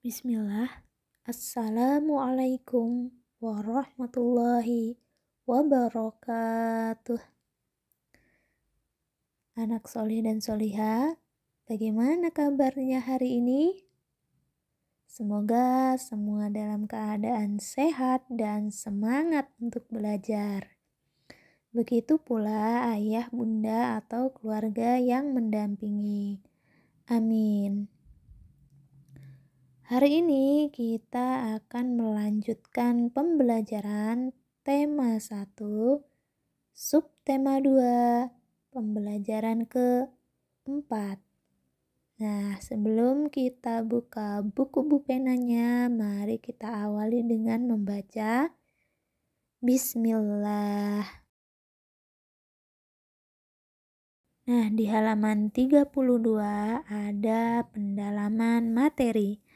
Bismillah. Assalamualaikum warahmatullahi wabarakatuh. Anak solih dan soliha, bagaimana kabarnya hari ini? Semoga semua dalam keadaan sehat dan semangat untuk belajar. Begitu pula ayah, bunda, atau keluarga yang mendampingi. Amin. Hari ini kita akan melanjutkan pembelajaran tema 1, subtema 2, pembelajaran ke-4. Nah, sebelum kita buka buku penanya, mari kita awali dengan membaca Bismillah. Nah, di halaman 32 ada pendalaman materi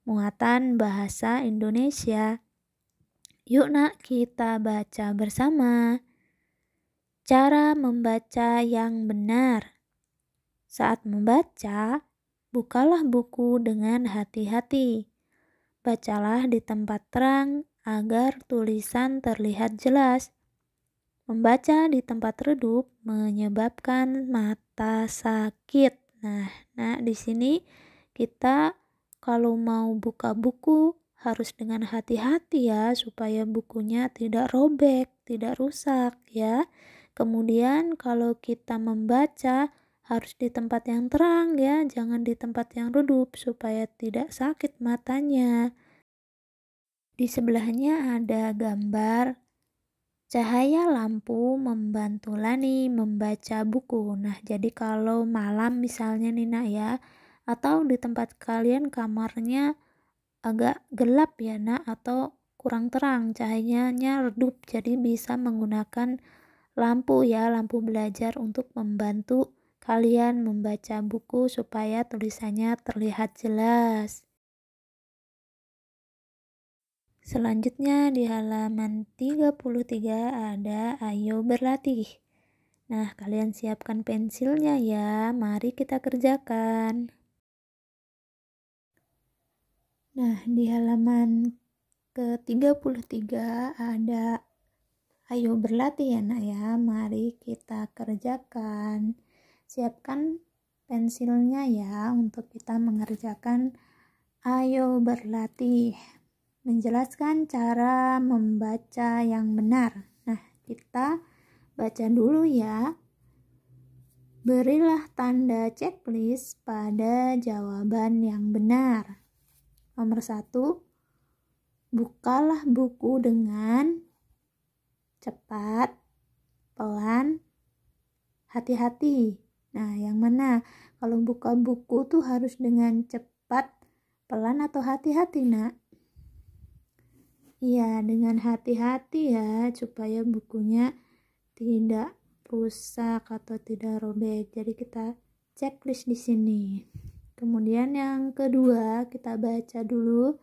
muatan bahasa Indonesia. Yuk nak, kita baca bersama. Cara membaca yang benar. Saat membaca, bukalah buku dengan hati-hati. Bacalah di tempat terang agar tulisan terlihat jelas. Membaca di tempat redup menyebabkan mata sakit. Nah, di sini kita kalau mau buka buku harus dengan hati-hati ya, supaya bukunya tidak robek, tidak rusak ya. Kemudian kalau kita membaca harus di tempat yang terang ya, jangan di tempat yang redup supaya tidak sakit matanya. Di sebelahnya ada gambar cahaya lampu membantu Lani membaca buku. Nah, jadi kalau malam misalnya nih nak ya, atau di tempat kalian kamarnya agak gelap ya nak, atau kurang terang, cahayanya redup, jadi bisa menggunakan lampu ya, lampu belajar untuk membantu kalian membaca buku supaya tulisannya terlihat jelas. Selanjutnya di halaman 33 ada ayo berlatih. Nah, kalian siapkan pensilnya ya, mari kita kerjakan. Nah, di halaman ke-33 ada ayo berlatih ya nak ya, mari kita kerjakan. Siapkan pensilnya ya untuk kita mengerjakan ayo berlatih. Menjelaskan cara membaca yang benar. Nah, kita baca dulu ya. Berilah tanda checklist pada jawaban yang benar. Nomor 1, bukalah buku dengan cepat, pelan, hati-hati. Nah, yang mana? Kalau buka buku tuh harus dengan cepat, pelan, atau hati-hati nak? Iya, dengan hati-hati ya, supaya bukunya tidak rusak atau tidak robek. Jadi kita checklist di sini. Kemudian yang kedua, kita baca dulu.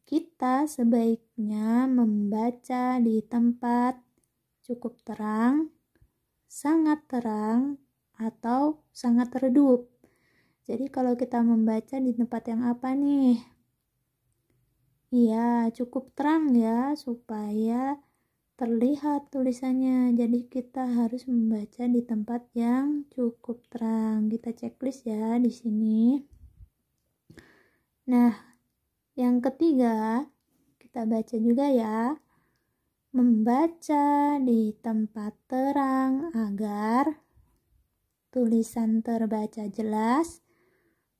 Kita sebaiknya membaca di tempat cukup terang, sangat terang, atau sangat redup. Jadi kalau kita membaca di tempat yang apa nih? Iya, cukup terang ya, supaya terlihat tulisannya. Jadi kita harus membaca di tempat yang cukup terang. Kita checklist ya di sini. Nah, yang ketiga, kita baca juga ya. Membaca di tempat terang agar tulisan terbaca jelas,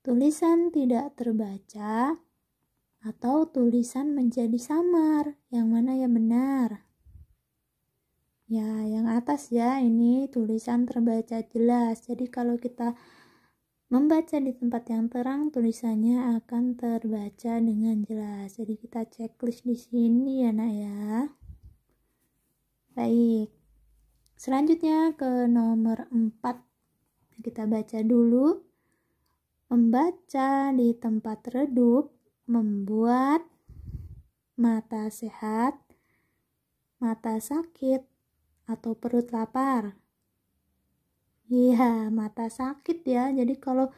tulisan tidak terbaca, atau tulisan menjadi samar. Yang mana yang benar? Ya, yang atas ya, ini tulisan terbaca jelas. Jadi kalau kita membaca di tempat yang terang, tulisannya akan terbaca dengan jelas. Jadi kita checklist di sini ya nak ya. Baik. Selanjutnya ke nomor 4. Kita baca dulu. Membaca di tempat redup membuat mata sehat, mata sakit, atau perut lapar. Iya, mata sakit ya. Jadi kalau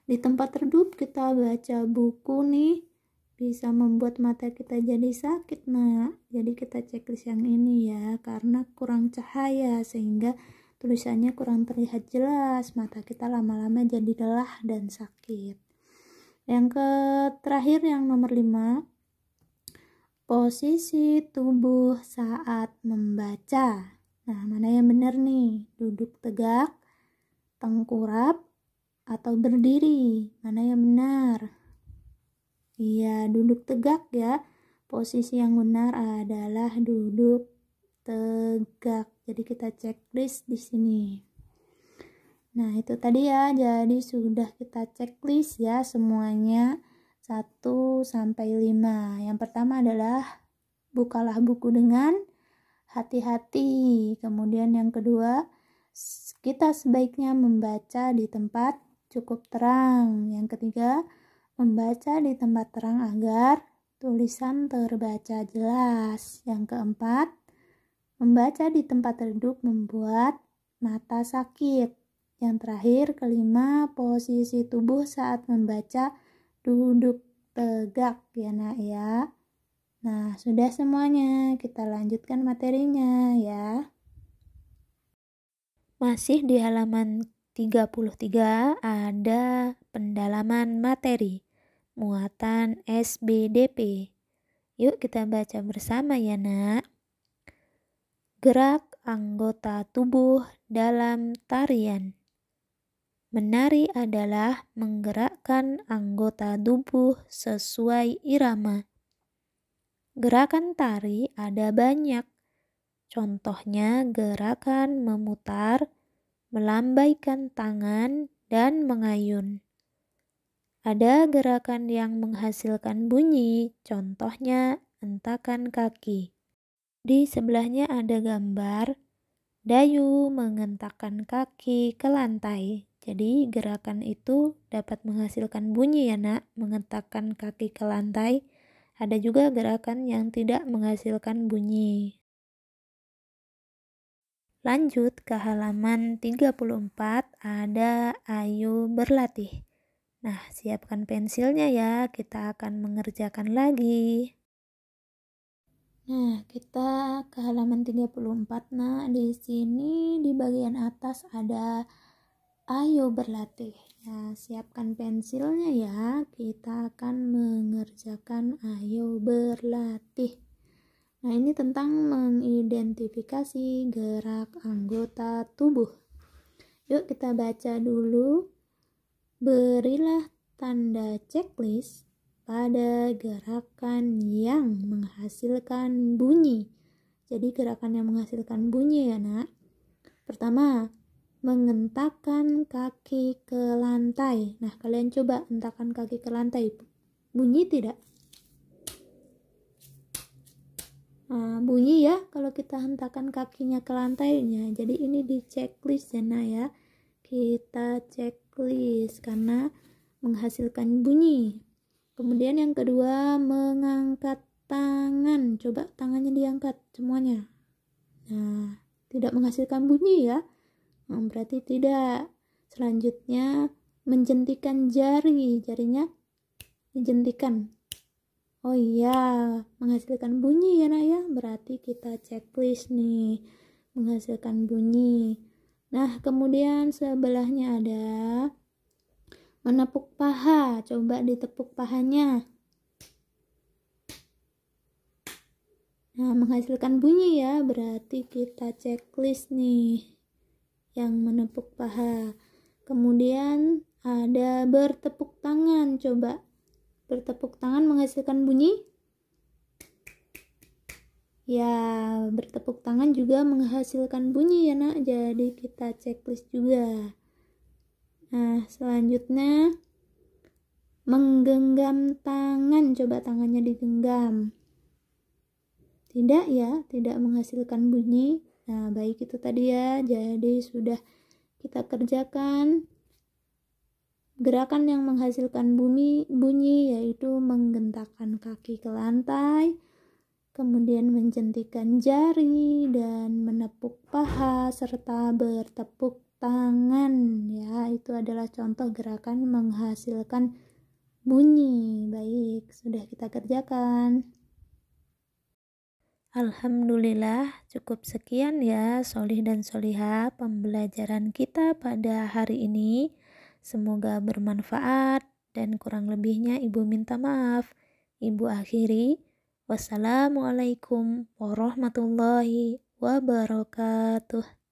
Di tempat redup kita baca buku nih, bisa membuat mata kita jadi sakit, nak. Jadi kita checklist yang ini ya, karena kurang cahaya sehingga tulisannya kurang terlihat jelas, mata kita lama-lama jadi lelah dan sakit. Yang terakhir yang nomor 5, posisi tubuh saat membaca. Nah, mana yang benar nih? Duduk tegak, tengkurap, atau berdiri? Mana yang benar? Iya, duduk tegak ya. Posisi yang benar adalah duduk tegak. Jadi kita checklist di sini. Nah, itu tadi ya. Jadi sudah kita checklist ya semuanya 1 sampai 5. Yang pertama adalah bukalah buku dengan hati-hati. Kemudian yang kedua, kita sebaiknya membaca di tempat cukup terang. Yang ketiga, membaca di tempat terang agar tulisan terbaca jelas. Yang keempat, membaca di tempat redup membuat mata sakit. Yang terakhir, kelima, posisi tubuh saat membaca duduk tegak ya nak ya. Nah, sudah semuanya, kita lanjutkan materinya ya. Masih di halaman 33 ada pendalaman materi muatan SBDP. Yuk kita baca bersama ya nak. Gerak anggota tubuh dalam tarian. Menari adalah menggerakkan anggota tubuh sesuai irama. Gerakan tari ada banyak. Contohnya gerakan memutar, melambaikan tangan, dan mengayun. Ada gerakan yang menghasilkan bunyi, contohnya hentakan kaki. Di sebelahnya ada gambar Dayu mengentakkan kaki ke lantai. Jadi gerakan itu dapat menghasilkan bunyi ya nak, mengentakkan kaki ke lantai. Ada juga gerakan yang tidak menghasilkan bunyi. Lanjut ke halaman 34, ada ayo berlatih. Nah, siapkan pensilnya ya, kita akan mengerjakan lagi. Nah, kita ke halaman 34. Nah, di sini di bagian atas ada ayo berlatih. Nah, siapkan pensilnya ya. Kita akan mengerjakan ayo berlatih. Nah, ini tentang mengidentifikasi gerak anggota tubuh. Yuk kita baca dulu. Berilah tanda checklist pada gerakan yang menghasilkan bunyi. Jadi gerakan yang menghasilkan bunyi ya nak. Pertama, mengentakkan kaki ke lantai. Nah, kalian coba hentakkan kaki ke lantai. Bunyi tidak? Nah, bunyi ya kalau kita hentakkan kakinya ke lantainya. Jadi ini di checklist ya nak ya. Kita checklist karena menghasilkan bunyi. Kemudian yang kedua, mengangkat tangan. Coba tangannya diangkat semuanya. Nah, tidak menghasilkan bunyi ya. Berarti tidak. Selanjutnya, menjentikan jari. Jarinya dijentikan. Oh iya, menghasilkan bunyi ya nak ya. Berarti kita checklist nih. Menghasilkan bunyi. Nah, kemudian sebelahnya ada menepuk paha. Coba ditepuk pahanya. Nah, menghasilkan bunyi ya. Berarti kita checklist nih. Yang menepuk paha. Kemudian ada bertepuk tangan. Coba bertepuk tangan menghasilkan bunyi. Ya, bertepuk tangan juga menghasilkan bunyi ya nak. Jadi kita checklist juga. Nah, selanjutnya menggenggam tangan. Coba tangannya digenggam. Tidak ya, tidak menghasilkan bunyi. Nah, baik itu tadi ya. Jadi sudah kita kerjakan gerakan yang menghasilkan bunyi yaitu menggentakkan kaki ke lantai, kemudian menjentikan jari dan menepuk paha serta bertepuk tangan ya, itu adalah contoh gerakan menghasilkan bunyi. Baik, sudah kita kerjakan. Alhamdulillah, cukup sekian ya solih dan solihah pembelajaran kita pada hari ini. Semoga bermanfaat dan kurang lebihnya Ibu minta maaf. Ibu akhiri, wassalamualaikum warahmatullahi wabarakatuh.